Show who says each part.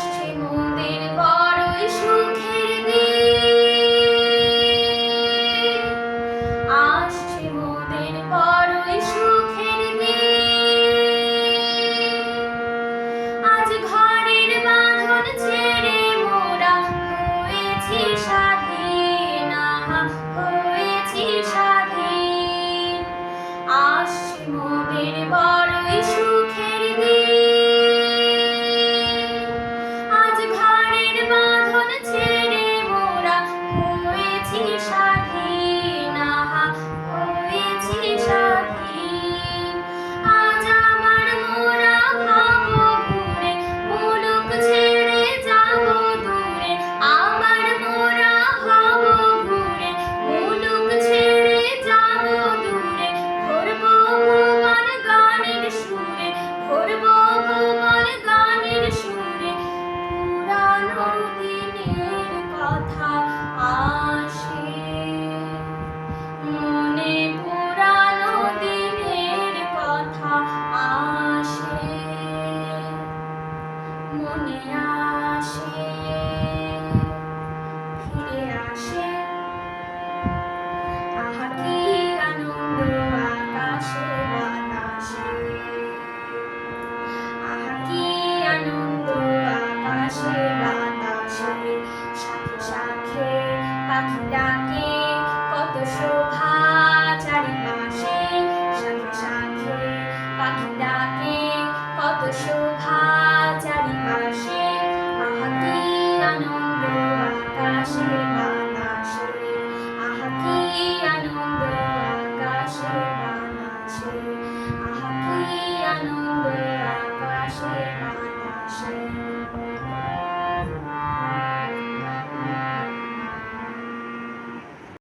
Speaker 1: আসছে মোদের বড়ই সুখের দিন, আসছে মোদের বড়ই সুখের দিন। আজ ঘরের বাঁধন ছেড়ে মোরা হয়েছি স্বাধীন, হয়েছি স্বাধীন। আসছে মোদের বড়ই সুখের দিন, আজ ঘরের বাঁধন ছেড়ে মোরা হয়েছি স্বাধীন, হয়েছি স্বাধীন। আজ আবার মোরা ভাবো ঘুরে, মুলুক ছেড়ে যাবো দূরে। আবার মোরা ভাবো ঘুরে, মুলুক ছেড়ে যাবো দূরে। ভরবো ভুবন গানের সুরে, ভরবো ভুবন গানের সুরে। পুরানো দিনের কথা আসে মনে, পুরানো দিনের কথা আসে মনে, আসে ফিরে আসে। আহা কি আনন্দ আকাশে বাতাসে, আহা কি আনন্দ আকাশে বাতাসে। শাখে শাখে পাখি ডাকে, কত শোভা চারিপাশে। শাখে শাখে পাখি ডাকে, কত শোভা চারিপাশে। আহা কি আনন্দ আকাশে বাতাসে, আহা কি আনন্দ আকাশে বাতাসে, আহা কি আনন্দ আকাশে বাতাসে।